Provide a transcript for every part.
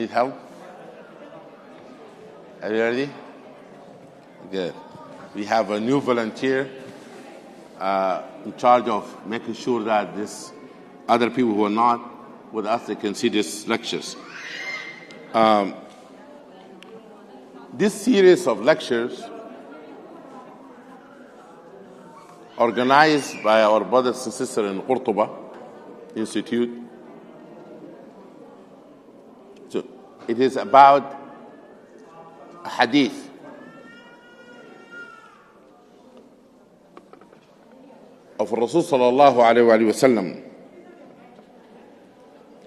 need help? Are you ready? Good. We have a new volunteer in charge of making sure that this other people who are not with us, they can see these lectures. This series of lectures organized by our brothers and sisters in Qurtuba Institute. So it is about a hadith of Rasul sallallahu alayhi wa sallam.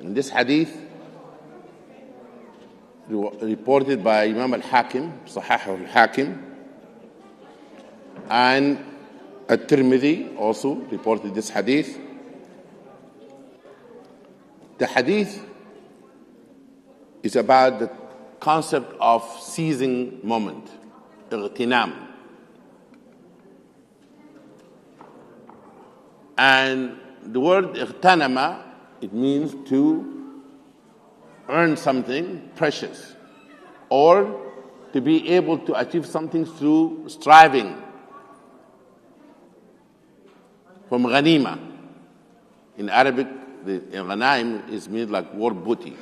In this hadith, reported by Imam al-Hakim, Sahih al-Hakim, and At-Tirmidhi also reported this hadith. The hadith is about the concept of seizing moment, اغتنام. And the word اغتنم, it means to earn something precious or to be able to achieve something through striving. From ghanima. In Arabic, the ghanaim is means like war booty,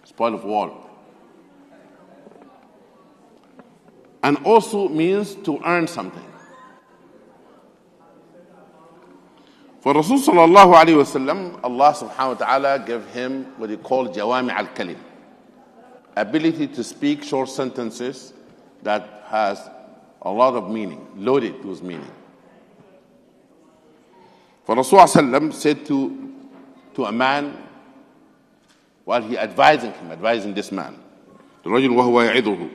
spoil of war. And also means to earn something. For Rasul sallallahu alayhi wa sallam, Allah subhanahu wa ta'ala gave him what he called jawami al-kalim, ability to speak short sentences that has a lot of meaning, loaded with meaning. For Rasul sallam said to a man while he advising this man, الرجل وهو يعظه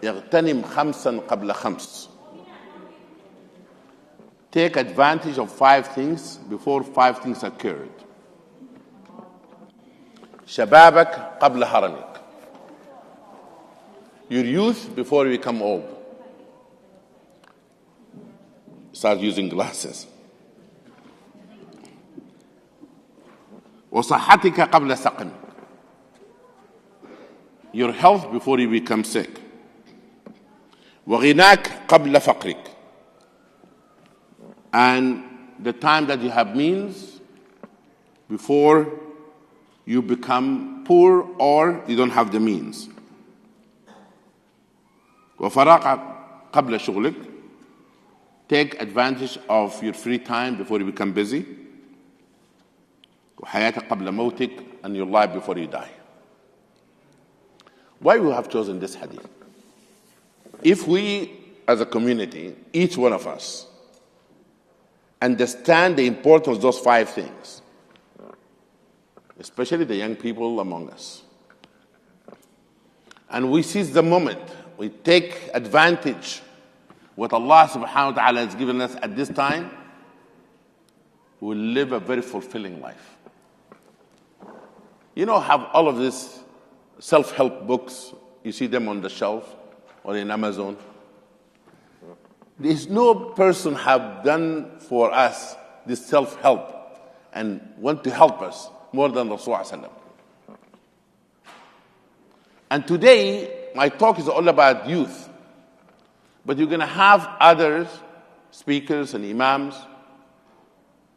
يغتنم خمسا قبل خمس. Take advantage of 5 things before 5 things occurred. شبابك قبل هرمك. Your youth before you become old. Start using glasses. وصحتك قبل سقمك. Your health before you become sick. وغناك قبل فقرك. And the time that you have means before you become poor or you don't have the means. وفراغك قبل شغلك. Take advantage of your free time before you become busy. وحياتك قبل موتك, and your life before you die. Why we have chosen this hadith? If we as a community, each one of us, understand the importance of those 5 things, especially the young people among us, and we seize the moment, we take advantage what Allah subhanahu wa ta'ala has given us at this time, we'll live a very fulfilling life. You know, have all of these self-help books, you see them on the shelf or in Amazon. There's no person have done for us this self-help and want to help us more than Rasulullah. And today, my talk is all about youth. But you're going to have other speakers and imams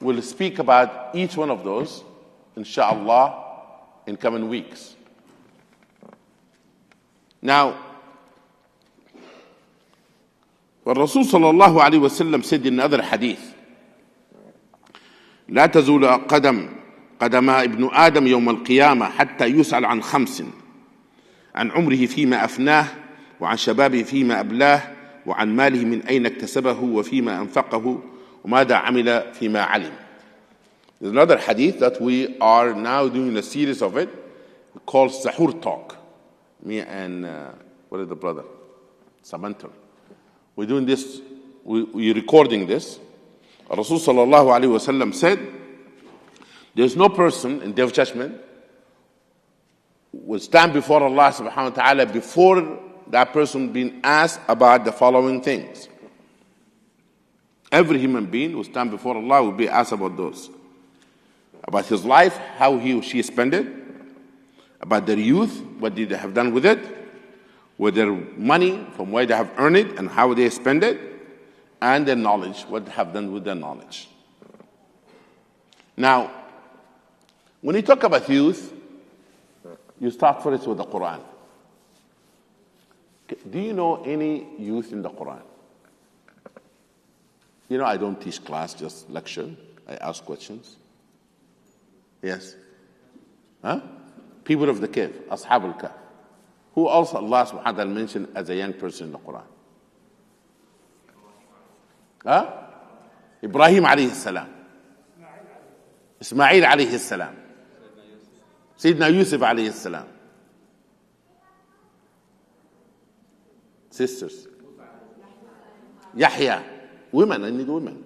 will speak about each one of those, inshallah, in coming weeks. Now, what Rasul sallallahu alayhi wa sallam said in another hadith, لا تزول قدم ابن آدم يوم القيامة حتى يسأل عن 5: عن عمره فيما أفناه، وعن شبابه فيما أبلاه، وعن ماله من أين اكتسبه وفيما أنفقه، وماذا عمل فيما علم. There's another hadith that we are now doing a series of it called Sahur Talk. Me and what is the brother? Samantar. We're doing this, we're recording this. Rasul sallallahu alayhi wa sallam said, there's no person in Day of Judgment will stand before Allah subhanahu wa ta'ala before that person being asked about the following things. Every human being will stand before Allah, will be asked about those. About his life, how he or she spent it, about their youth, what did they have done with it, with their money, from where they have earned it and how they spend it, and their knowledge, what they have done with their knowledge. Now, when you talk about youth, you start first with the Quran. Do you know any youth in the Quran? You know, I don't teach class, just lecture. I ask questions. Yes? Huh? People of the cave, Ashab al-Kahf. Who else Allah subhanahu wa ta'ala mentioned as a young person in the Quran? Huh? Ibrahim alayhi salam. Ismail alayhi salam. Sayyidina Yusuf alayhi salam. Sisters. Yahya. Women, I need women.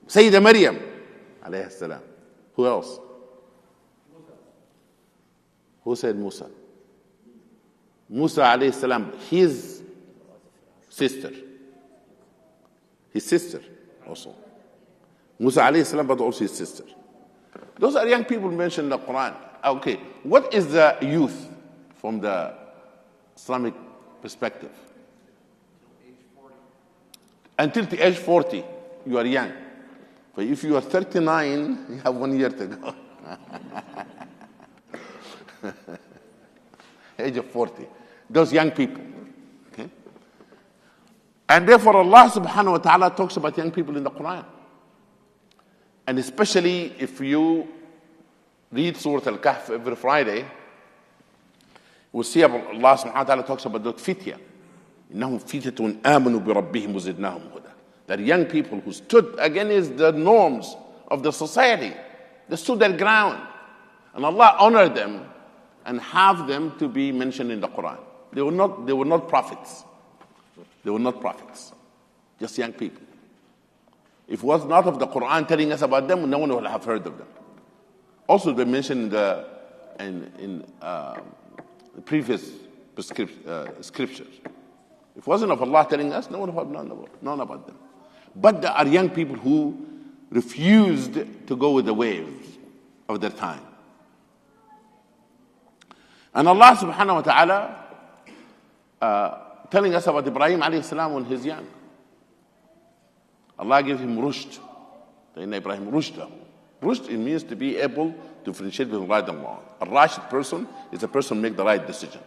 Sayyida Maryam alayhi salam. Who else? Who said Musa? Musa alayhi salam, his sister. His sister also. Musa alayhi salam, but also his sister. Those are young people mentioned in the Quran. Okay, what is the youth from the Islamic perspective? Until the age 40, you are young. But if you are 39, you have 1 year to go. Age of 40. Those young people. Okay? And therefore Allah subhanahu wa ta'ala talks about young people in the Quran. And especially if you read Surah Al-Kahf every Friday, we'll see Allah subhanahu wa ta'ala talks about the fitya. إِنَّهُمْ فِتْيَةٌ آمَنُوا بِرَبِّهِمْ وَزِدْنَاهُمْ هُدًى. That young people who stood against the norms of the society, they stood their ground. And Allah honored them and have them to be mentioned in the Quran. They were not prophets. They were not prophets. Just young people. If it was not of the Quran telling us about them, no one would have heard of them. Also, they mentioned in the previous scriptures. If it wasn't of Allah telling us, no one would have known about them. But there are young people who refused to go with the waves of their time. And Allah subhanahu wa ta'ala telling us about Ibrahim alayhi salam when he's young. Allah gave him rushd. Inna Ibrahim rushda. Rushd, it means to be able to differentiate between right and wrong. A rashid person is a person who makes the right decision.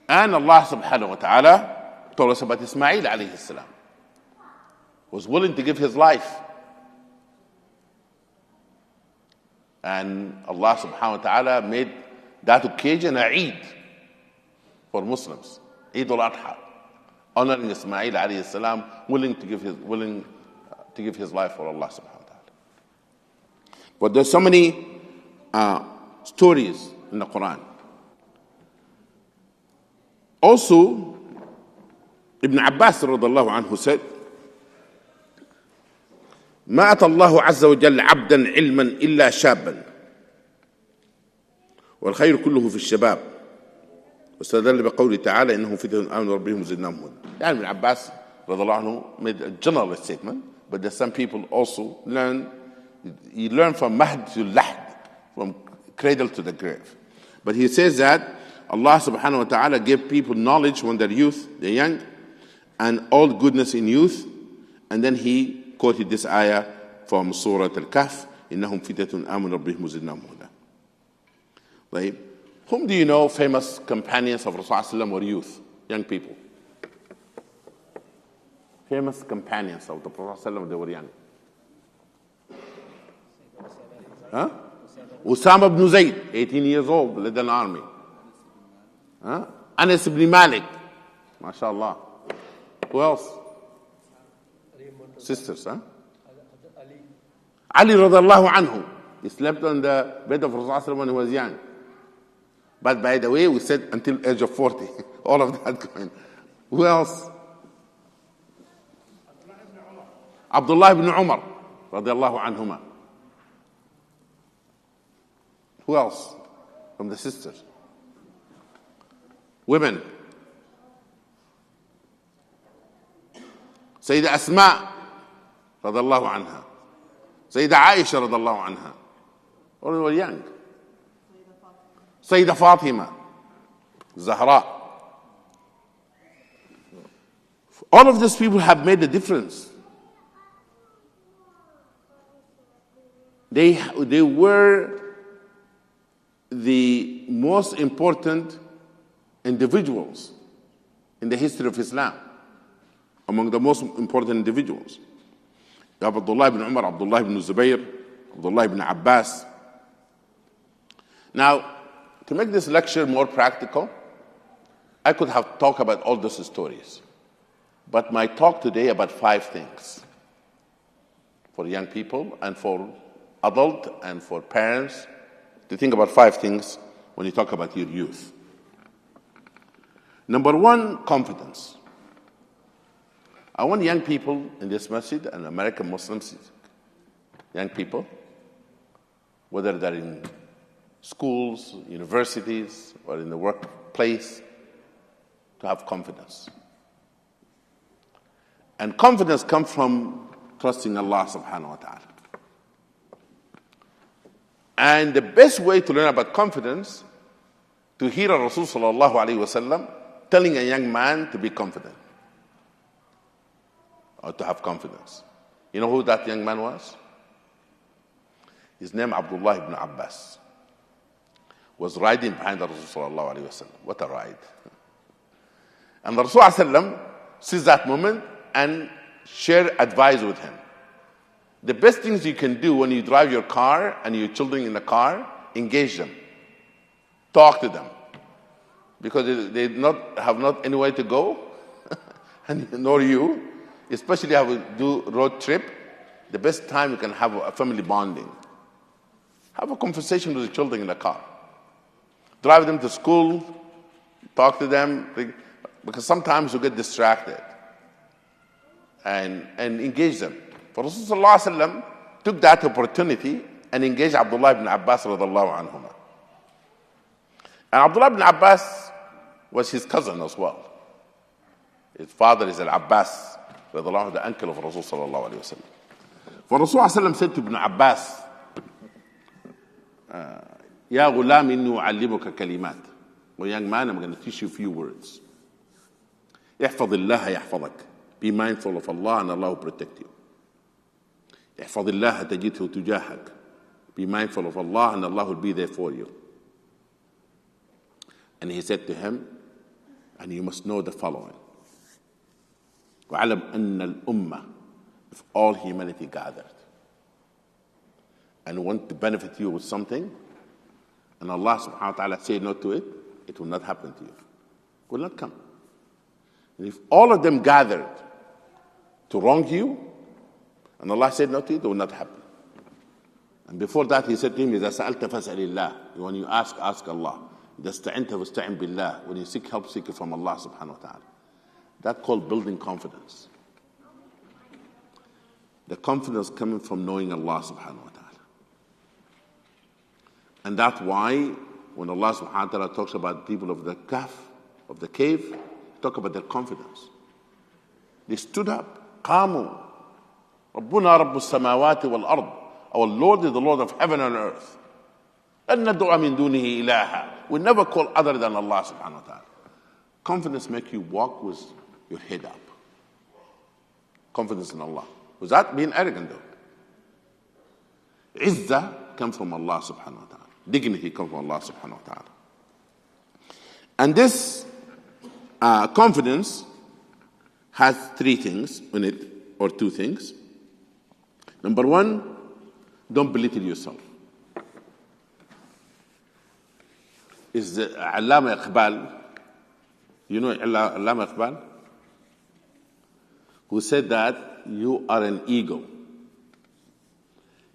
And Allah subhanahu wa ta'ala told us about Ismail alayhi salam. Was willing to give his life. And Allah subhanahu wa ta'ala made that occasion a Eid for Muslims. Eid al-Adha. Honoring Ismail alayhi salam, willing to give his life for Allah subhanahu wa ta'ala. But there's so many stories in the Quran. Also, Ibn Abbas radallahu anhu said, ما أتى الله عز وجل عبدا علما إلا شابا والخير كله في الشباب واستدل بقوله تعالى إنهم فتية آمنوا بربهم وزدناهم هدى. يعني Ibn Abbas radallahu anhu made a general statement, but there's some people also learn from mahd to lahd, from cradle to the grave. But he says that Allah subhanahu wa ta'ala gave people knowledge when they're youth, they're young, and all goodness in youth. And then he quoted this ayah from Surah Al-Kahf, إِنَّهُمْ فِتَةٌ آمَنُوا رَبِّهِمْ وَزِدْنَاهُمْ هُدًى. Right? Whom do you know famous companions of Rasulullah were youth, young people? Famous companions of the Prophet, they were young. Huh? Usama ibn Zayd, 18 years old, led an army. Huh? Anas ibn Malik, mashallah. Who else? Sisters, huh? Ali radiallahu anhu. He slept on the bed of Rasulullah when he was young. But by the way, we said until age of 40. All of that going. Who else? Abdullah ibn Umar radiallahu anhuma. Who else? From the sisters. Women. Sayyida Asma radiallahu anha. Sayyida Aisha radiallahu anha. or they were young. Sayyidah Fatima, Zahra. All of these people have made a difference. They were the most important individuals in the history of Islam, among the most important individuals. You have Abdullah ibn Umar, Abdullah ibn Zubayr, Abdullah ibn Abbas. Now, to make this lecture more practical, I could have talked about all those stories. But my talk today about 5 things for young people and for adult and for parents to think about 5 things when you talk about your youth. Number 1, confidence. I want young people in this masjid and American Muslims, young people, whether they're in schools, universities, or in the workplace, to have confidence. And confidence comes from trusting Allah subhanahu wa ta'ala. And the best way to learn about confidence, to hear a Rasul sallallahu alayhi wa sallam telling a young man to be confident or to have confidence. You know who that young man was? His name Abdullah ibn Abbas. Was riding behind the Rasul sallallahu alayhi wa sallam. What a ride. And the Rasul sallallahu alayhi wa sallam sees that moment and share advice with him. The best things you can do when you drive your car and your children in the car, engage them. Talk to them. Because they have not anywhere to go, and nor you, especially have to do road trip, the best time you can have a family bonding. Have a conversation with the children in the car. Drive them to school, talk to them, because sometimes you get distracted. And engage them. For Rasulullah sallallahu alaihi wasallam took that opportunity and engaged Abdullah ibn Abbas radallahu anhuma. And Abdullah ibn Abbas was his cousin as well. His father is Al-Abbas radallahu anhu, the uncle of Rasul sallallahu alaihi wasallam. For Rasulullah sallallahu alaihi wasallam said to Ibn Abbas, Ya ghulam inni u'allimuka kalimat. Oh young man, I'm going to teach you a few words. احفظ الله يحفظك. Be mindful of Allah and Allah will protect you. احفظ الله تجده تجاهك. Be mindful of Allah and Allah will be there for you. And he said to him, and you must know the following. وَعَلَمْ أَنَّ الْأُمَّةِ, if all humanity gathered and want to benefit you with something, and Allah subhanahu wa ta'ala said no to it, it will not happen to you. It will not come. And if all of them gathered to wrong you, and Allah said no to it, it will not happen. And before that, he said to him, إِذَا سَأَلْتَ فَاسْأَلِ اللَّهِ. When you ask Allah. إِذَا اسْتَعِنْتَ فَاسْتَعِنْ بِاللَّهِ. When you seek help, seek it from Allah subhanahu wa ta'ala. That's called building confidence. The confidence coming from knowing Allah subhanahu wa ta'ala. And that's why when Allah subhanahu wa ta'ala talks about people of the kahf, of the cave, talk about their confidence. They stood up. قاموا. ربنا رب السماوات والأرض. Our Lord is the Lord of heaven and earth. أن ندعو من دونه إلها. We never call other than Allah subhanahu wa ta'ala. Confidence makes you walk with your head up. Confidence in Allah. Was that being arrogant though? Izzah comes from Allah subhanahu wa ta'ala. Dignity comes from Allah subhanahu wa ta'ala. And this confidence has 3 things in it, or 2 things. Number 1, don't belittle yourself. Is Allama Iqbal, you know Allama Iqbal? Who said that you are an eagle.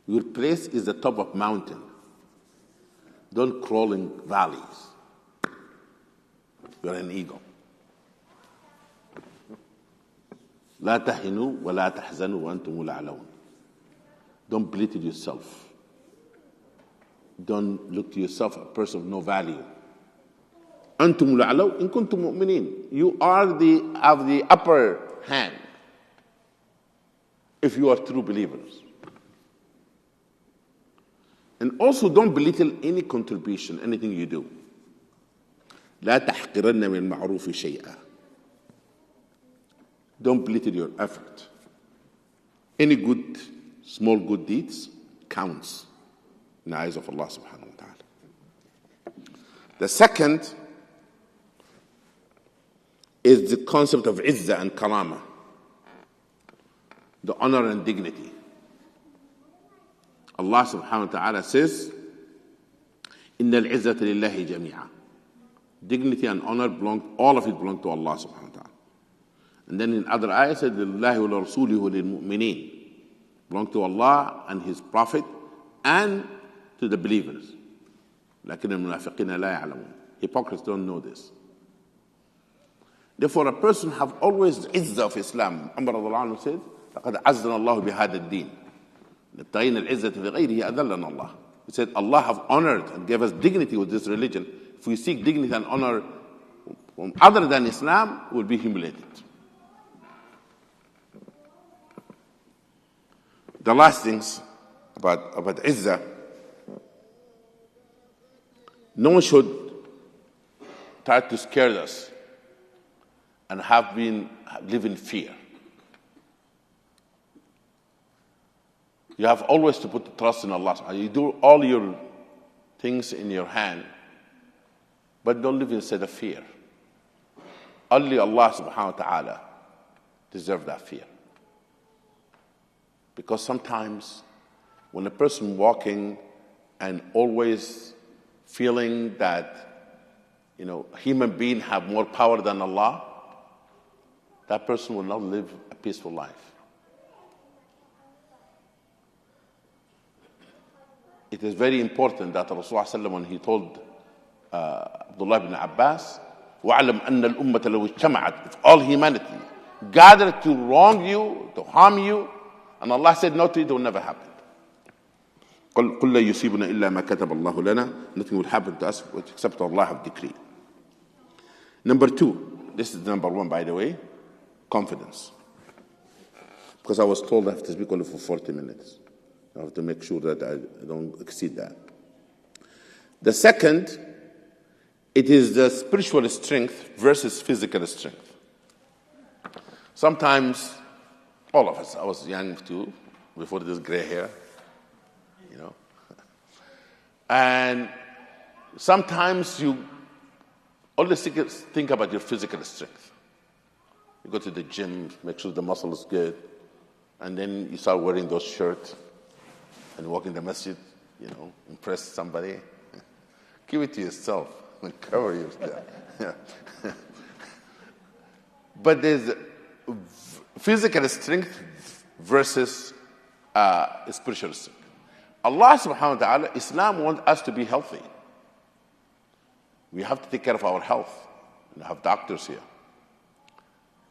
Your place is the top of mountain. Don't crawl in valleys. You're an eagle. لا تهنوا ولا تحزنوا وأنتم الأعلون. Don't belittle yourself. Don't look to yourself a person of no value. أنتم الأعلون إن كنتم مؤمنين. You have the upper hand if you are true believers. And also don't belittle any contribution, anything you do. لا تحقرن من المعروف شيئا. Don't belittle your effort. Any good, small good deeds counts in the eyes of Allah subhanahu wa ta'ala. The second is the concept of izzah and karama, the honor and dignity. Allah subhanahu wa ta'ala says, إِنَّ الْعِزَّةَ لِلَّهِ جَمِيعًا. Dignity and honor all of it belong to Allah subhanahu wa ta'ala. And then in other ayahs, said, لِلَّهِ وَلَرَسُولِهِ وَلِلْمُؤْمِنِينَ. Belong to Allah and His Prophet and to the believers. لَكِنَّ الْمُنَافِقِينَ لَا يَعْلَمُونَ. Hypocrites don't know this. Therefore, a person have always the izzah of Islam. Umar radiallahu anhu said, لَقَدْ عَزَّنَا اللَّهُ بِهَذَا الدِّينِ. نَبْتَغِينَ الْعِزَّةَ لِغَيْرِهِ أَذَلَّنَا اللَّهُ. He said, Allah have honored and gave us dignity with this religion. If we seek dignity and honor from other than Islam, we'll be humiliated. The last things about izzah, no one should try to scare us and live in fear. You have always to put the trust in Allah. You do all your things in your hand, but don't live in a state of fear. Only Allah subhanahu wa ta'ala deserves that fear. Because sometimes when a person walking and always feeling that, human beings have more power than Allah, that person will not live a peaceful life. It is very important that Rasulullah when he told Abdullah ibn Abbas, وَعْلَمْ أَنَّ الْأُمَّةَ لَوْ اجْتَمَعَتْ, if all humanity gathered to wrong you, to harm you, and Allah said no to it, it will never happen. قُلْ لَا يُصِيبُنَا إِلَّا مَا كَتَبَ اللَّهُ لَنَا. Nothing will happen to us except what Allah have decreed. Number two, this is number one, by the way, confidence. Because I was told I have to speak only for 40 minutes. I have to make sure that I don't exceed that. The second, it is the spiritual strength versus physical strength. Sometimes, all of us, I was young too, before this gray hair, and sometimes you only think about your physical strength. You go to the gym, make sure the muscle is good, and then you start wearing those shirts and walk in the masjid, impress somebody. Give it to yourself and cover yourself. But there's physical strength versus spiritual strength. Allah subhanahu wa ta'ala, Islam wants us to be healthy. We have to take care of our health. We have doctors here.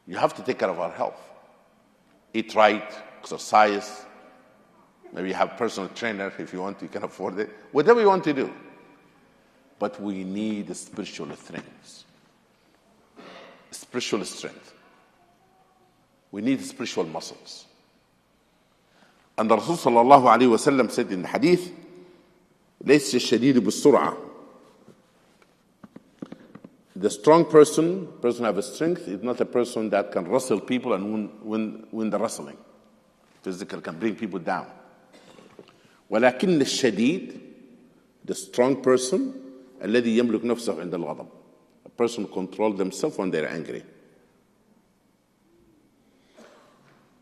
You have to take care of our health. Eat right, exercise. Maybe you have a personal trainer if you want to, you can afford it. Whatever you want to do. But we need spiritual strength. Spiritual strength. We need spiritual muscles. And the Rasul sallallahu alayhi wa sallam said in the hadith, لَيْسَ الشَّدِيدُ بِالسُّرْعَةِ. The strong person have a strength, is not a person that can wrestle people and win the wrestling. Physical can bring people down. وَلَكِنَّ الشَّدِيد, the strong person, الَّذِي يَمْلُكْ نَفْسَهُ عِنْدَ الْغَضَبِ. A person who controls themselves when they're angry.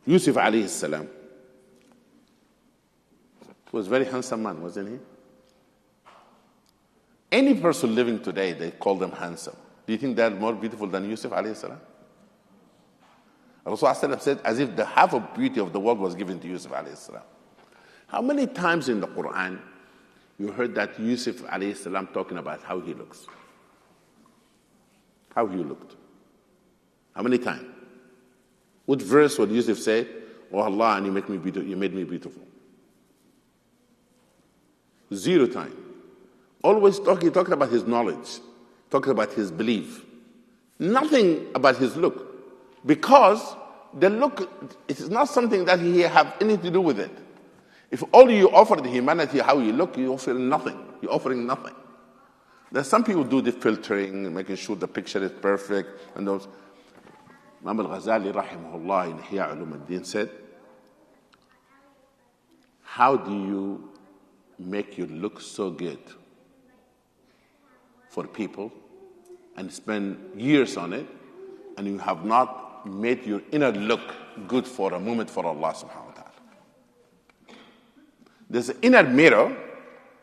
Yusuf alayhi salam was a very handsome man, wasn't he? Any person living today, they call them handsome. Do you think they're more beautiful than Yusuf alayhi salam? Rasulullah said, as if the half of beauty of the world was given to Yusuf alayhi salam. How many times in the Quran you heard that Yusuf alayhi salam talking about how he looks? How he looked? How many times? What verse would Yusuf say, "Oh Allah, and you made me beautiful"? 0 time. Always talking about his knowledge, talking about his belief. Nothing about his look. Because the look, it is not something that he have anything to do with it. If all you offer the humanity how you look, you offer nothing. You're offering nothing. There's some people do the filtering, making sure the picture is perfect, and those. Imam al-Ghazali, rahimahullah, in Ihya Ulum al-Din said, how do you make your look so good for people and spend years on it, and you have not made your inner look good for a moment for Allah subhanahu wa ta'ala? There's an inner mirror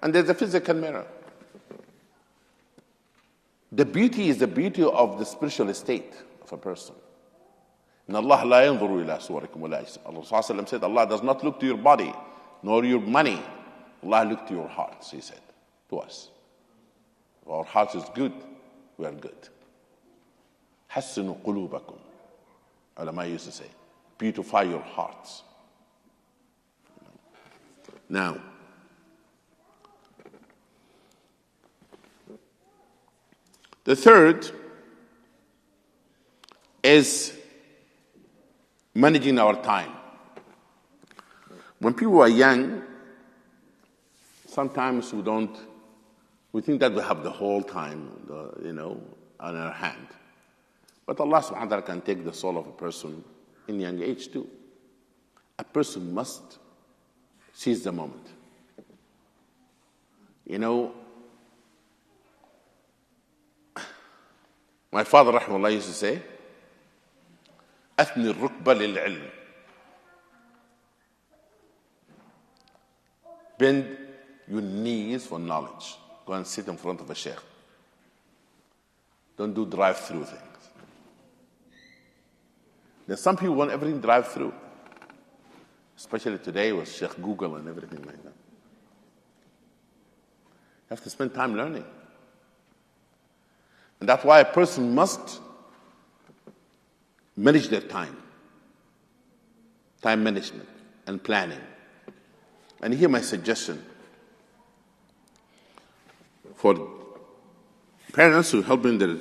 and there's a physical mirror. The beauty is the beauty of the spiritual state of a person. إن الله لا ينظر إلى صوركم ولا أجسامكم. Allah sallallahu alayhi wa sallam said, Allah does not look to your body nor your money. Allah look to your hearts, he said to us. If our hearts is good, we are good. حسنوا قلوبكم. Ulama used to say, beautify your hearts. Now, the third is managing our time. When people are young, sometimes we think that we have the whole time, on our hand. But Allah subhanahu wa ta'ala can take the soul of a person in young age too. A person must seize the moment. My father, rahimahullah, used to say, أثني الركبة للعلم. Bend your knees for knowledge. Go and sit in front of a sheikh. Don't do drive-through things. There's some people want everything drive-through, especially today with Sheikh Google and everything like that. You have to spend time learning. And that's why a person must manage their time management and planning. And here my suggestion for parents who helping their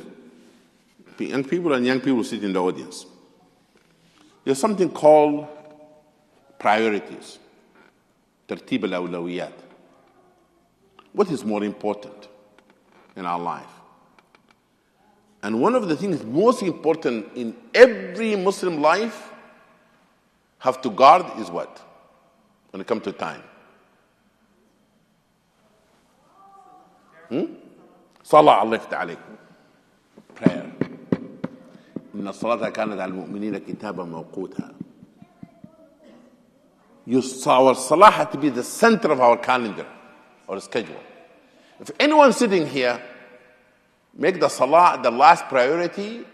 young people and young people sit in the audience. There's something called priorities, ترتيب الأولويات. What is more important in our life? And one of the things most important in every Muslim life have to guard is what? When it comes to time. Salah, Allah yaftah alaykum. Prayer. إن الصلاة كانت على المؤمنين كتابا موقوتا. Our salah had to be the center of our calendar or schedule. If anyone sitting here make the salah the last priority,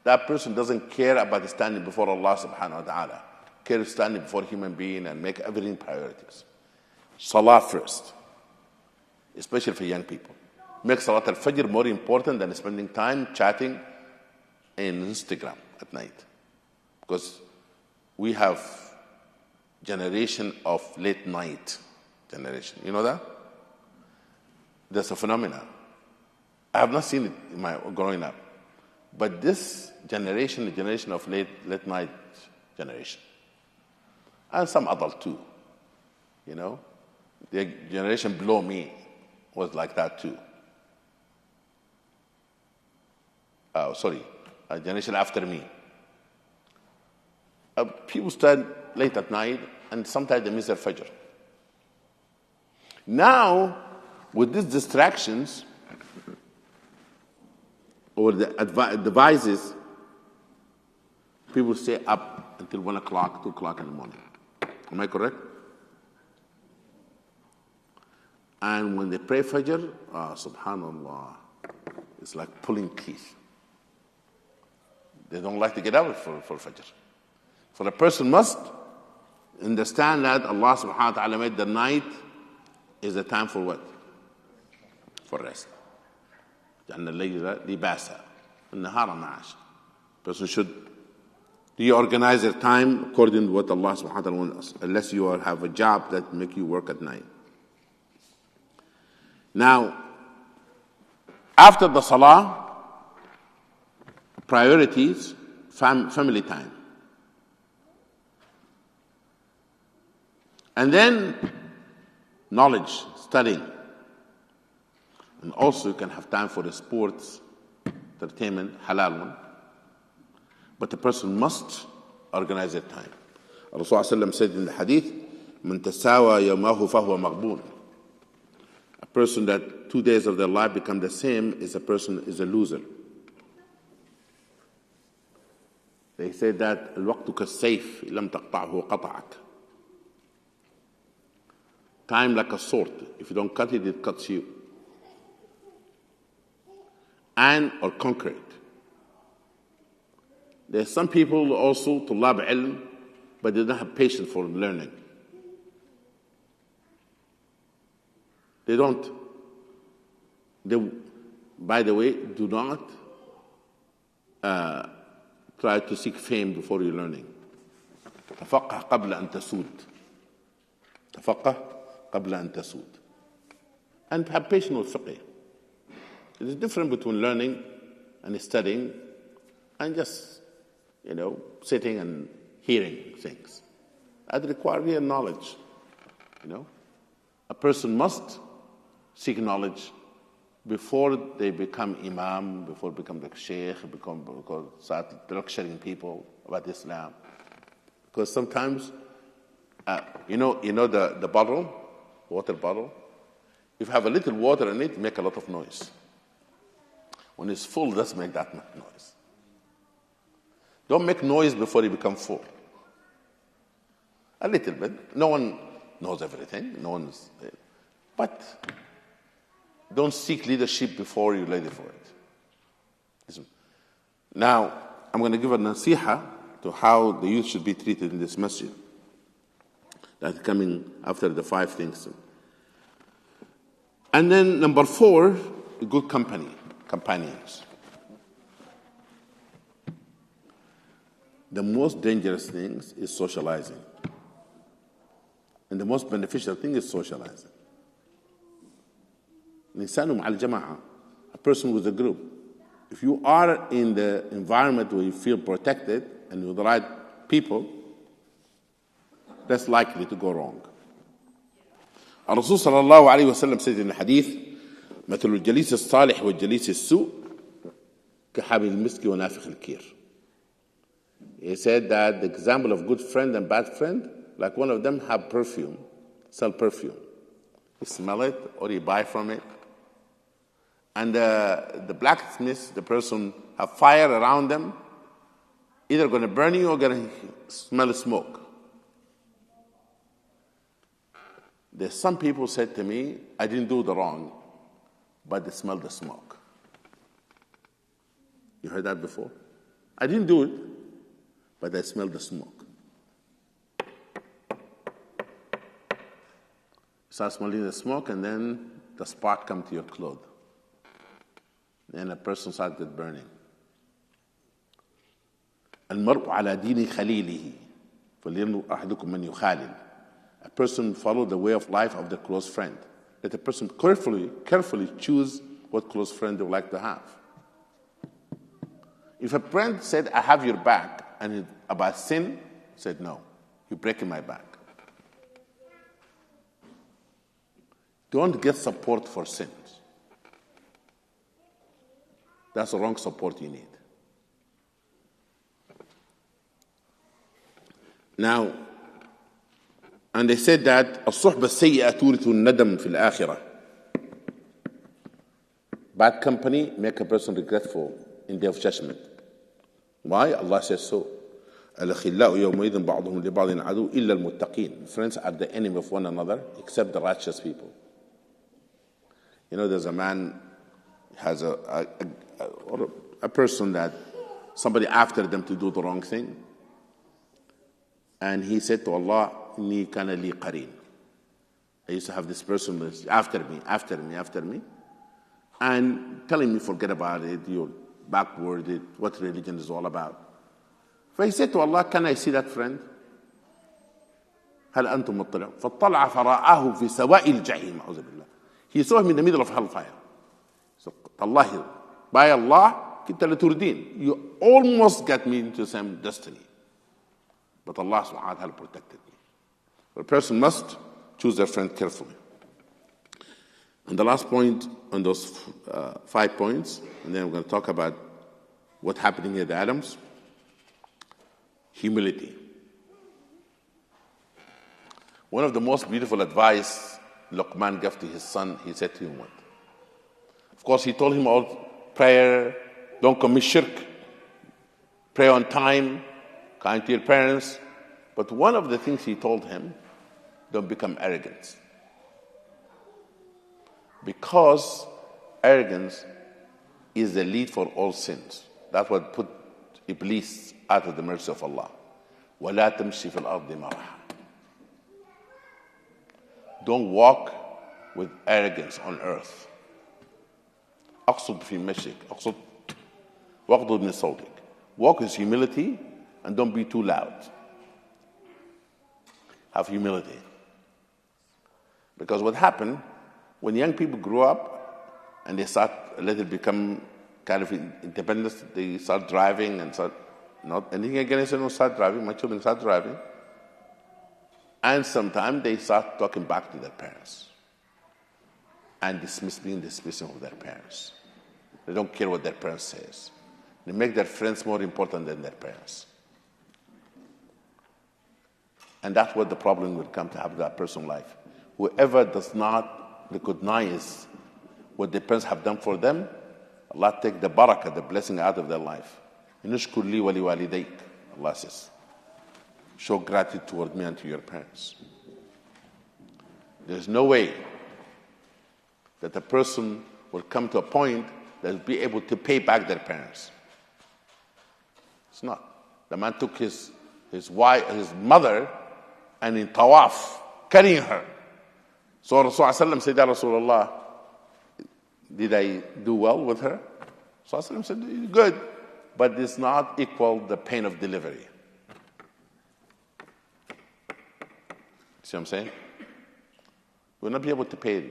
that person doesn't care about standing before Allah subhanahu wa ta'ala. Care standing before human being and make everything priorities. Salah first, especially for young people. Make Salat al-Fajr more important than spending time chatting in Instagram at night. Because we have generation of late night generation. You know that? That's a phenomenon. I have not seen it in my growing up. But this generation, the generation of late night generation. And some adult too. The generation below me was like that too. A generation after me. People start late at night and sometimes they miss their Fajr. Now, with these distractions or the devices, people stay up until 1 o'clock, 2 o'clock in the morning. Am I correct? And when they pray Fajr, subhanallah, it's like pulling teeth. They don't like to get up for Fajr. For a person must understand that Allah subhanahu wa ta'ala made the night is a time for what? For rest. جعلنا الليل لباسا والنهار معاشا. Person should reorganize their time according to what Allah subhanahu wa ta'ala wants, unless you have a job that make you work at night. Now, after the salah, priorities, family time. And then knowledge, studying. And also you can have time for the sports, entertainment, halal one. But the person must organize their time. Rasulullah said in the hadith, "Man tasawa yawmahu fahuwa maghbun." A person that 2 days of their life become the same is a person is a loser. They say that الوقت كالسيف لم تقطعه قطعك. Time like a sword. If you don't cut it, it cuts you. And or conquer it. There are some people also طلاب علم, but they don't have patience for learning. They don't. They, by the way, do not try to seek fame before you're learning. تفقه قبل أن تسود. تفقه قبل أن تسود. And have patience with fiqh. There's a difference between learning and studying and just, sitting and hearing things. That requires real knowledge. A person must seek knowledge before they become imam, before they become the sheikh, start lecturing people about Islam. Because sometimes, the bottle, water bottle, if you have a little water in it, make a lot of noise. When it's full, it doesn't make that much noise. Don't make noise before you become full. A little bit. No one knows everything. But don't seek leadership before you're ready for it. Listen. Now, I'm going to give a nasiha to how the youth should be treated in this masjid. That's coming after the 5 things. And then number 4, good companions. The most dangerous thing is socializing. And the most beneficial thing is socializing. الإنسان مع الجماعة, a person with a group. If you are in the environment where you feel protected and with the right people, that's likely to go wrong. الرسول صلى الله عليه وسلم said in the hadith, مثل الجليس الصالح والجليس السوء كحامل المسك ونافخ الكير. He said that the example of good friend and bad friend, like one of them have perfume, sell perfume. You smell it or you buy from it. And the blacksmith, the person have fire around them, either going to burn you or going to smell smoke. There's some people said to me, I didn't do the wrong, but they smelled the smoke. You heard that before? I didn't do it, but I smelled the smoke. You start smelling the smoke, and then the spark comes to your clothes. Then a person started burning. المرء على دين خليله فلينظر أحدكم من يخالل. A person follow the way of life of the close friend. Let a person carefully choose what close friend they would like to have. If a friend said, I have your back, and about sin, said, no, you're breaking my back. Don't get support for sins. That's the wrong support you need. Now, and they said that الصحبة السيئة تورث الندم في الآخرة. Bad company make a person regretful in day of judgment. Why? Allah says so. الأخلاء يومئذ بعضهم لبعض عدو إلا المتقين. Friends are the enemy of one another except the righteous people. There's a man has a person that somebody after them to do the wrong thing, and he said to Allah, "Inni kana li qareen." I used to have this person that's after me, and telling me forget about it, you're backward, what religion is all about. So he said to Allah, "Can I see that friend?" هل أنتم مطلعون فاطلع فرآه في سواء الجحيم. أعوذ بالله. He saw him in the middle of hellfire. So Allah, by Allah, كنت لتردين. You almost got me into the same destiny. But Allah subhanahu wa ta'ala protected me. A person must choose their friend carefully. And the last point on those 5 points, and then we're going to talk about what's happening here at Adams: humility. One of the most beautiful advice Luqman gave to his son, he said to him what? Of course, he told him all prayer, don't commit shirk, pray on time, kind to your parents. But one of the things he told him, don't become arrogant. Because arrogance is the lead for all sins. That's what put Iblis out of the mercy of Allah. وَلَا تَمْشِ فِي الْأَرْضِ مَرَحًا. Don't walk with arrogance on earth. أقصد في مشيك أقصد واغضض من صوتك. Walk with humility and don't be too loud. Have humility. Because what happened when young people grow up and they start a little become kind of independent, they start driving and start not anything against them, start driving. My children start driving. And sometimes they start talking back to their parents and dismissing of their parents. They don't care what their parents says. They make their friends more important than their parents. And that's what the problem will come to have in that person's life. Whoever does not recognize what their parents have done for them, Allah take the barakah, the blessing out of their life. Nishkur li wa li walidayk, Allah says. Show gratitude toward me and to your parents. There's no way that a person will come to a point that will be able to pay back their parents. It's not. The man took his wife, his mother, and in tawaf, carrying her. So Rasulullah said, Ya Rasulullah, did I do well with her? Rasulullah said, good, but it's not equal the pain of delivery. See what I'm saying? We'll not be able to pay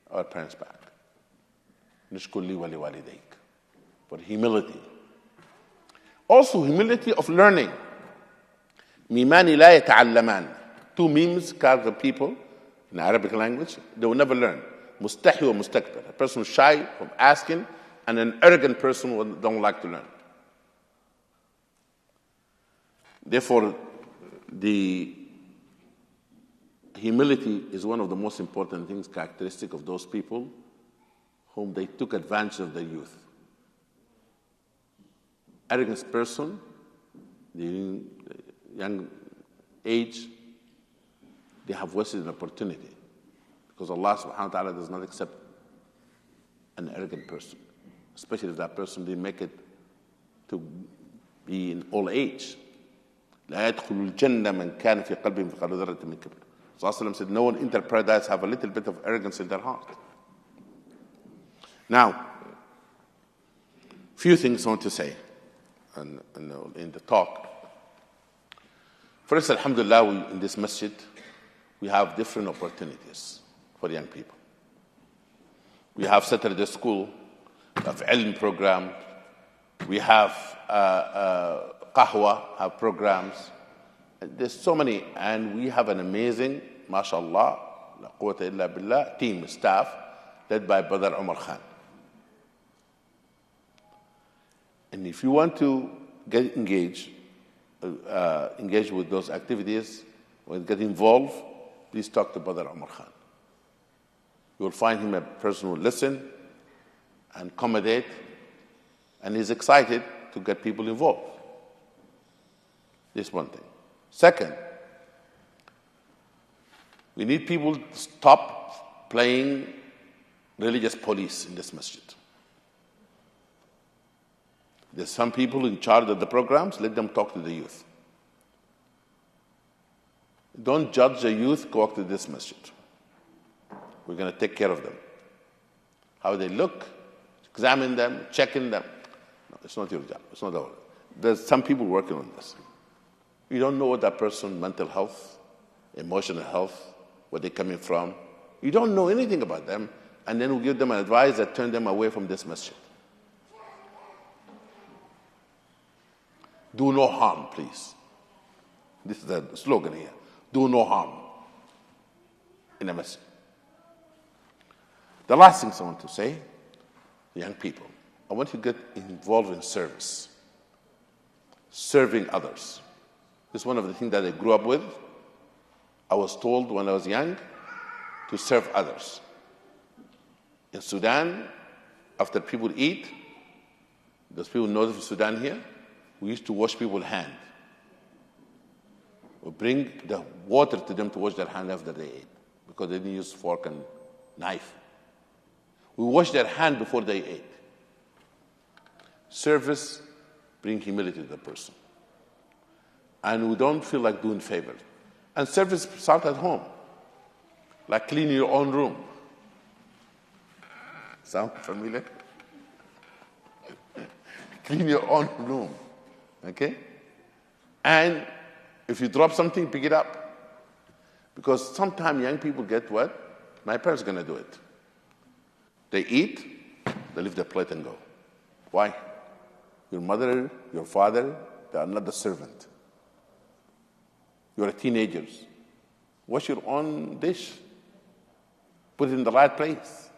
our parents back. Nishkur li wa li walidayk. For humility. Also humility of learning. Mimani la yata'allaman. 2 memes carve the people in Arabic language. They will never learn. Mustahi wa mustakbir. A person who's shy from asking, and an arrogant person who don't like to learn. Therefore, the humility is one of the most important things, characteristic of those people whom they took advantage of their youth. Arrogant person, the young age, they have wasted an opportunity because Allah subhanahu wa ta'ala does not accept an arrogant person, especially if that person didn't make it to be in old age. لا يدخل الجنة من كان في قلبه مثقال ذرة من كبر. Rasulullah said, no one enter paradise have a little bit of arrogance in their heart. Now, few things I want to say in the talk. First, alhamdulillah, in this masjid, we have different opportunities for young people. We have Saturday school, we have ilm program, we have qahwa, have programs. There's so many, and we have an amazing, mashallah, la quwwata illa billah, team, staff, led by Brother Umar Khan. And if you want to get engaged with those activities, or get involved, please talk to Brother Umar Khan. You will find him a person who will listen and accommodate, and he's excited to get people involved. This is one thing. Second, we need people to stop playing religious police in this masjid. There's some people in charge of the programs, let them talk to the youth. Don't judge the youth, go up to this masjid. We're going to take care of them. How they look, examine them, checking them. No, it's not your job. It's not our. There's some people working on this. You don't know what that person's mental health, emotional health, where they're coming from. You don't know anything about them, and then we give them an advice that turn them away from this masjid. Do no harm, please. This is the slogan here. Do no harm. in a masjid. The last thing I want to say, young people, I want you to get involved in service, serving others. This is one of the things that I grew up with. I was told when I was young to serve others. In Sudan, after people eat, those people know of Sudan here, we used to wash people's hands. We bring the water to them to wash their hand after they ate, because they didn't use fork and knife. We wash their hand before they ate. Service brings humility to the person. And we don't feel like doing favors. And service starts at home, like cleaning your own room. Sound familiar? Clean your own room, okay? And if you drop something, pick it up. Because sometimes young people get what? My parents are going to do it. They eat, they leave their plate and go. Why? Your mother, your father, they are not the servant. You are teenagers. Wash your own dish. Put it in the right place.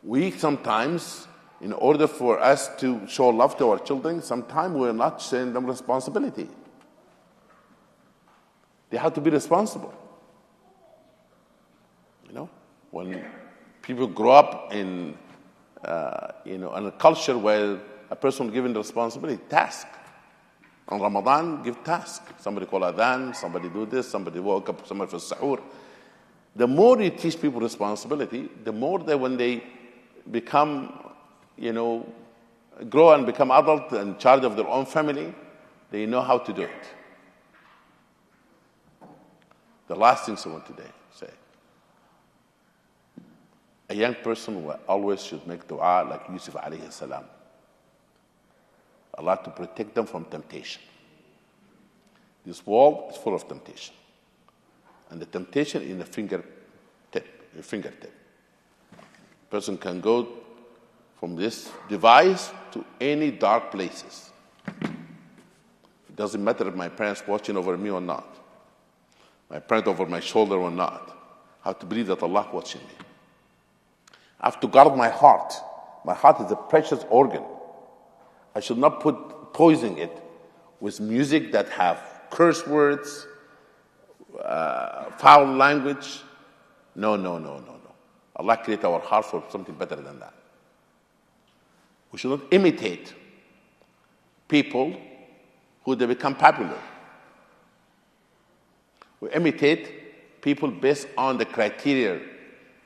We sometimes, in order for us to show love to our children, sometimes we're not showing them responsibility. They have to be responsible. You know, when people grow up in, in a culture where a person is given responsibility, task. On Ramadan, give task. Somebody call adhan, somebody do this, somebody woke up, somebody for sahur. The more you teach people responsibility, the more that when they become, grow and become adult and in charge of their own family, they know how to do it. The last thing I want to say, a young person always should make dua like Yusuf alayhi salam. Allah to protect them from temptation. This world is full of temptation. And the temptation in the fingertip. A person can go from this device to any dark places. It doesn't matter if my parents watching over me or not. My parent over my shoulder or not. I have to believe that Allah is watching me. I have to guard my heart. My heart is a precious organ. I should not poison it with music that have curse words, foul language. No. Allah created our heart for something better than that. We should not imitate people who they become popular. We imitate people based on the criteria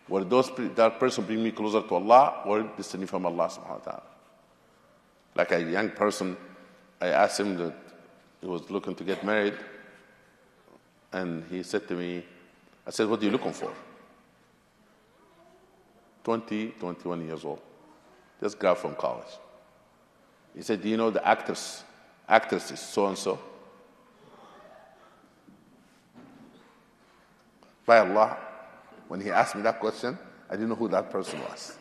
where that person bring me closer to Allah or distance from Allah subhanahu wa ta'ala. Like a young person, I asked him that he was looking to get married, and he said to me, I said, what are you looking for? 20, 21 years old. This guy from college. He said, do you know the actress is so-and-so? By Allah, when he asked me that question, I didn't know who that person was.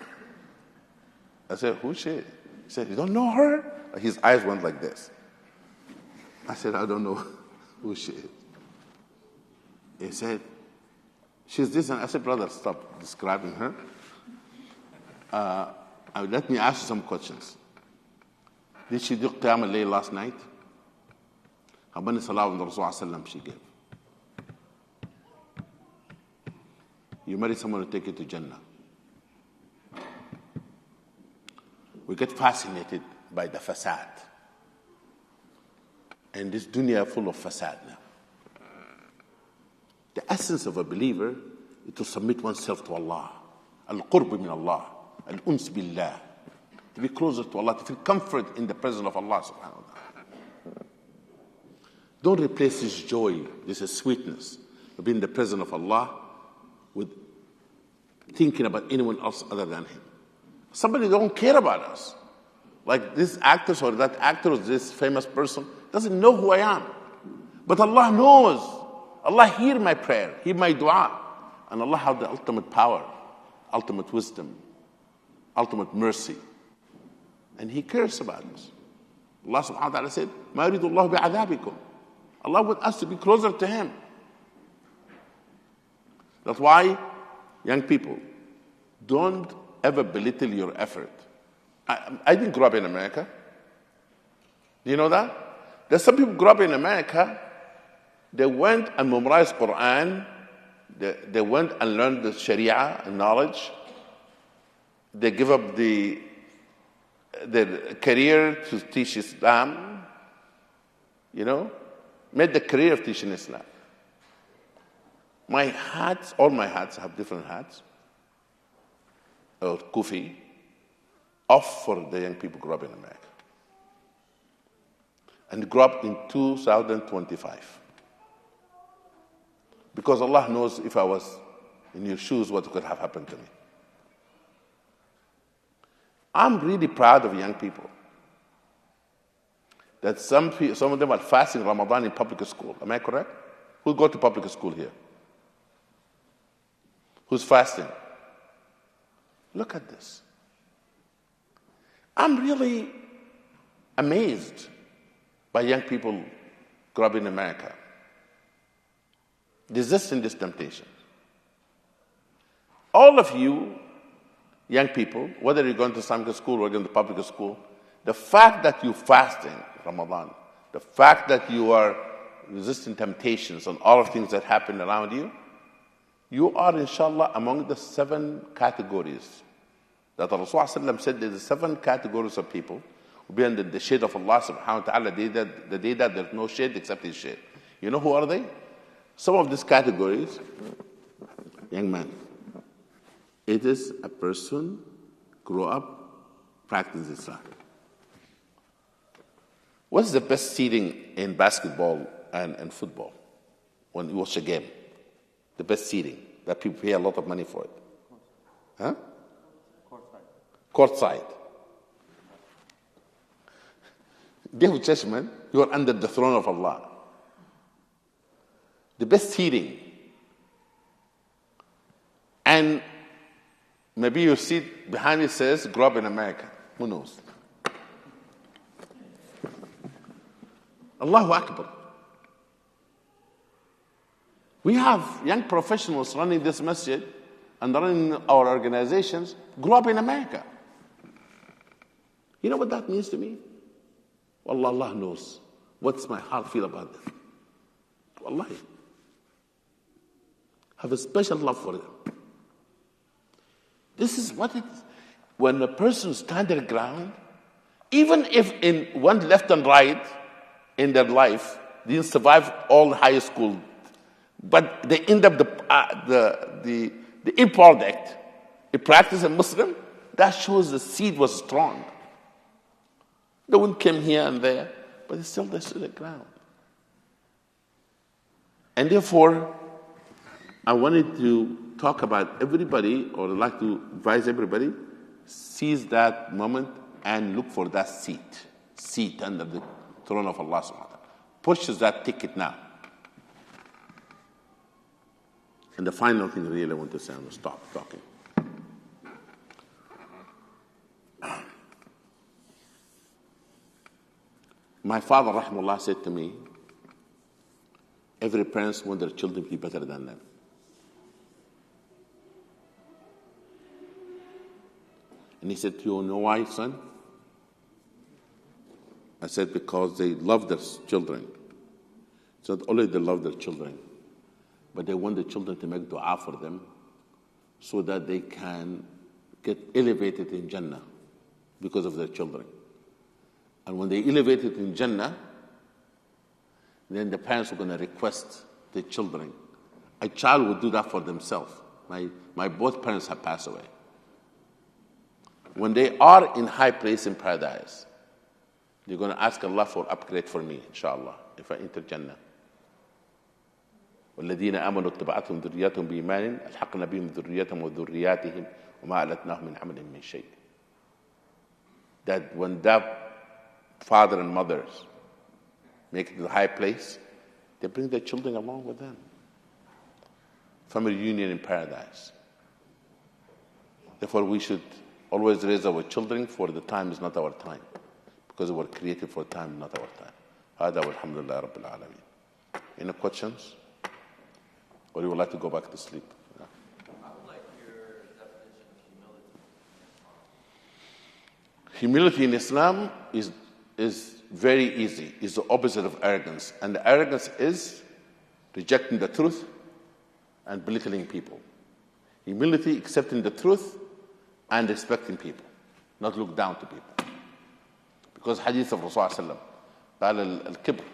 I said, who's she? He said, you don't know her? His eyes went like this. I said, I don't know who she is. He said, she's this. And I said, brother, stop describing her. Let me ask you some questions. Did she do Qiyam al-Layl last night? How many salah on the Rasul she gave? You marry someone to take you to Jannah. We get fascinated by the fasad. And this dunya full of fasad now. The essence of a believer is to submit oneself to Allah. Al-qurb min Allah. Al-uns billah. To be closer to Allah, to feel comfort in the presence of Allah subhanahu wa ta'ala. Don't replace this joy, this sweetness of being in the presence of Allah with thinking about anyone else other than Him. Somebody don't care about us. Like this actress or that actor or this famous person doesn't know who I am. But Allah knows. Allah hear my prayer, hear my dua. And Allah has the ultimate power, ultimate wisdom, ultimate mercy. And He cares about us. Allah subhanahu wa ta'ala said, مَا يُرِيدُ اللَّهُ بِعَذَابِكُمْ. Allah wants us to be closer to Him. That's why, young people, don't ever belittle your effort. I didn't grow up in America. Do you know that? There's some people grew up in America, they went and memorized Quran, they went and learned the Sharia and knowledge, they give up their career to teach Islam, made the career of teaching Islam. My hats, all my hats, I have different hats, or kufi, off for the young people who grew up in America. And grew up in 2025. Because Allah knows if I was in your shoes, what could have happened to me. I'm really proud of young people. That some of them are fasting Ramadan in public school. Am I correct? Who go to public school here? Who's fasting? Look at this. I'm really amazed by young people grew up in America, resisting this temptation. All of you, young people, whether you're going to Islamic school or going to public school, the fact that you're fasting Ramadan, the fact that you are resisting temptations and all of things that happen around you, you are, inshallah, among the 7 categories that Rasulullah said there's 7 categories of people who be under the shade of Allah subhanahu wa ta'ala, the day that there's no shade except His shade. You know who are they? Some of these categories, young man, it is a person grew up, practice Islam. What's the best seating in basketball and football when you watch a game? The best seating that people pay a lot of money for it. Huh? Courtside. Day of judgment, you are under the throne of Allah. The best seating. And maybe your seat behind it says, grew up in America. Who knows? Allahu Akbar. We have young professionals running this masjid and running our organizations, grew up in America. You know what that means to me? Wallah, Allah knows. What's my heart feel about this? Wallahi. Have a special love for them. This is what it is. When a person stands their ground, even if in one left and right in their life, they didn't survive all high school, but they end up the end product, a practice a Muslim, that shows the seed was strong. The wind came here and there, but it's still they stood the ground. And therefore, I wanted to talk about everybody, or I'd like to advise everybody, seize that moment and look for that seat under the throne of Allah subhanahu wa ta'ala. Purchase that ticket now. And the final thing really I want to say, I'm going to stop talking. My father, rahimahullah, said to me, every parent wants their children to be better than them. And he said, you know why, son? I said, because they love their children. It's not only they love their children, but they want the children to make dua for them so that they can get elevated in Jannah because of their children. And when they elevated in Jannah, then the parents are going to request the children. A child would do that for themselves. My both parents have passed away. When they are in high place in paradise, they're going to ask Allah for upgrade for me, inshallah, if I enter Jannah. والذين آمنوا اتبعتهم ذرياتهم بإيمان ألحقنا بهم ذريتهم وذرياتهم وما ألتناهم من عمل من شيء. That when that father and mothers make it to the high place, they bring their children along with them. Family union in paradise. Therefore, we should always raise our children, for the time is not our time, because we were created for time, not our time. هذا والحمد لله رب العالمين. Any questions? Or you would like to go back to sleep? Humility in Islam is very easy. It's the opposite of arrogance. And the arrogance is rejecting the truth and belittling people. Humility, accepting the truth and respecting people, not look down to people. Because hadith of Rasulullah قال الكبر,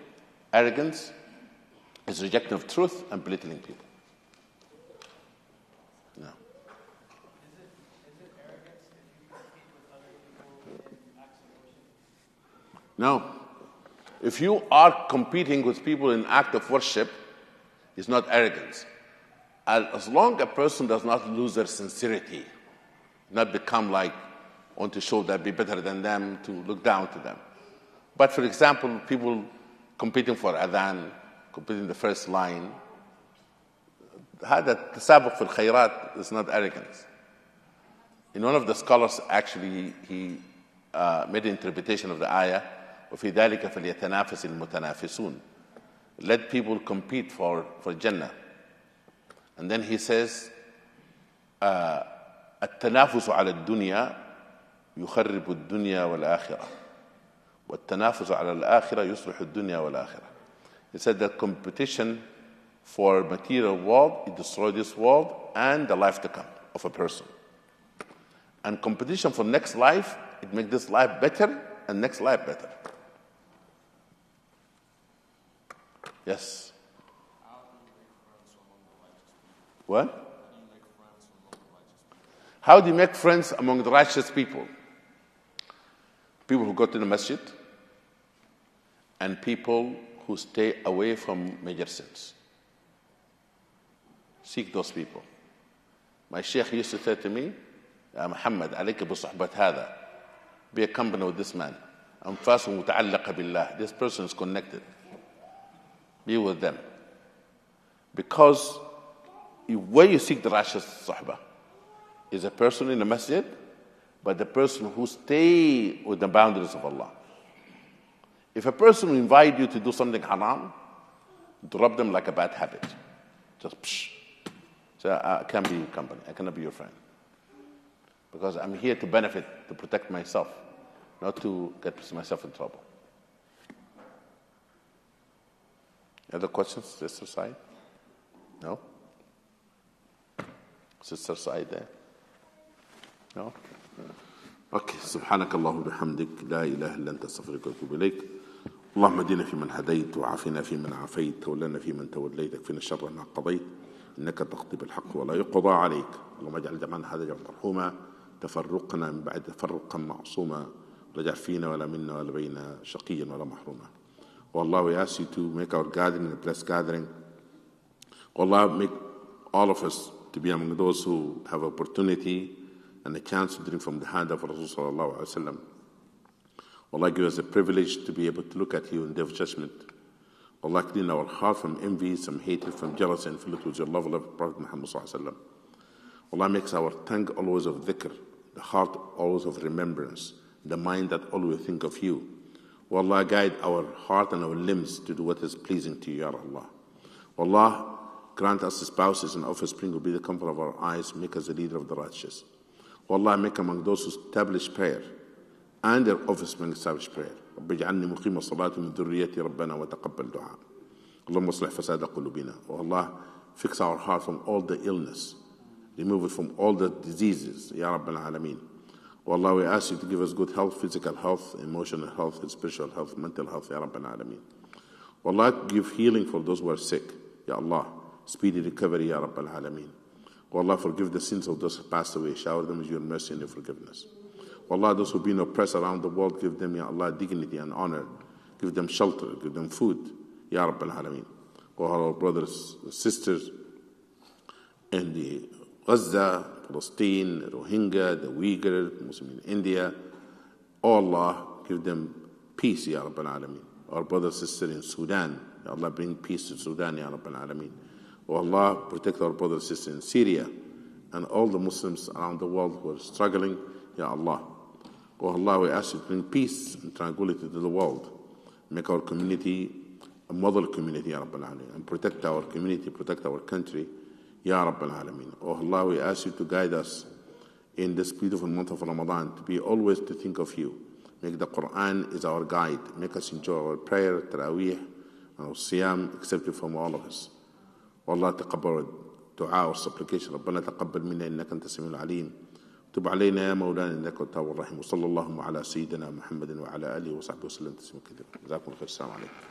arrogance is rejecting of truth and belittling people. No. Is it arrogance if you compete with other people in acts of worship? No. If you are competing with people in act of worship, it's not arrogance. As long as a person does not lose their sincerity, not become like, want to show that be better than them, to look down to them. But for example, people competing for adhan, competing in the first line, هذا التسابق في الخيرات is not arrogance. In one of the scholars, actually, he made an interpretation of the ayah, وفي ذلك فليتنافس المتنافسون. Let people compete for Jannah. And then he says, التنافس على الدنيا يخرب الدنيا والآخرة والتنافس على الآخرة يصلح الدنيا والآخرة. He said that competition for material world, it destroys this world and the life to come of a person. And competition for next life, it makes this life better and next life better. Yes. What? How do you make friends among the righteous people? People who go to the masjid and people who stay away from major sins. Seek those people. My sheikh used to say to me, يا محمد عليك بصحبة هذا. Be accompanied with this man. أنفاس متعلقة بالله. This person is connected. Be with them. Because where you seek the righteous sahbah is a person in the masjid, but the person who stay with the boundaries of Allah. If a person will invite you to do something haram, drop them like a bad habit. Just psh. So I can't be your company. I cannot be your friend. Because I'm here to benefit, to protect myself, not to get myself in trouble. Other questions, sister side? No? Sister side there? No? Okay. سبحانك اللهم وبحمدك لا إله إلا أنت أستغفرك وأتوب إليك. اللهم اهدنا فيمن هديت وعافنا فيمن عافيت تولنا فيمن توليت اكفنا الشر ما قضيت إنك تقضي بالحق ولا يقضى عليك. اللهم اجعل جمعنا هذا جمعا مرحوما تفرقنا من بعد تفرقا معصوما لا تجعل فينا ولا منا ولا بينا شقيا ولا محروما. Oh Allah, we ask you to make our gathering a blessed gathering. Oh Allah, make all of us to be among those who have opportunity and a chance to drink from the hand of Rasul sallallahu alaihi wasallam. Allah, give us the privilege to be able to look at you in day of judgment. Allah, clean our heart from envy, from hatred, from jealousy, and fill it with your love of Prophet Muhammad sallallahu alaihi wasallam. Allah makes our tongue always of dhikr, the heart always of remembrance, the mind that always think of you. O Allah, guide our heart and our limbs to do what is pleasing to you, Ya Allah. O Allah, grant us spouses and offspring will be the comfort of our eyes, make us the leader of the righteous. O Allah, make among those who establish prayer and their offspring establish prayer. رب اجعلني مقيم الصلاة من ذريتي ربنا وتقبل دعاء. اللهم اصلح فساد قلوبنا. O Allah, fix our heart from all the illness, remove it from all the diseases, Ya Rabbal Alameen. O Allah, we ask you to give us good health, physical health, emotional health, and spiritual health, mental health, Ya Rabbal Alameen. O Allah, give healing for those who are sick, Ya Allah. Speedy recovery, Ya Rabbal Alameen. O Allah, forgive the sins of those who passed away. Shower them with your mercy and your forgiveness. O Allah, those who have been oppressed around the world, give them, Ya Allah, dignity and honor. Give them shelter, give them food, Ya Rabbal Alameen. O Allah, our brothers and sisters in the Gaza, Palestine, the Rohingya, the Uyghur, Muslims in India, O Allah, give them peace, Ya Rabbal Alameen. Our brothers and sisters in Sudan, Ya Allah, bring peace to Sudan, Ya Rabbal Alameen. O Allah, protect our brothers and sisters in Syria and all the Muslims around the world who are struggling, Ya Allah. O Allah, we ask you to bring peace and tranquility to the world. Make our community a model community, Ya Rabbal Alameen, and protect our community, protect our country, Ya Rabbal Alameen. O Allah, we ask you to guide us in this beautiful month of Ramadan, to be always to think of you. Make the Quran is our guide. Make us enjoy our prayer, Taraweeh, and our Siyam, accepted from all of us. والله تقبل الدعاء والسبليكيشن. ربنا تقبل منا إنك أنت السميع العليم. تب علينا يا مولانا إنك التواب الرحيم. وصلى الله على سيدنا محمد وعلى آله وصحبه وسلم تسليما كثيرا. جزاكم الله خير. السلام عليكم.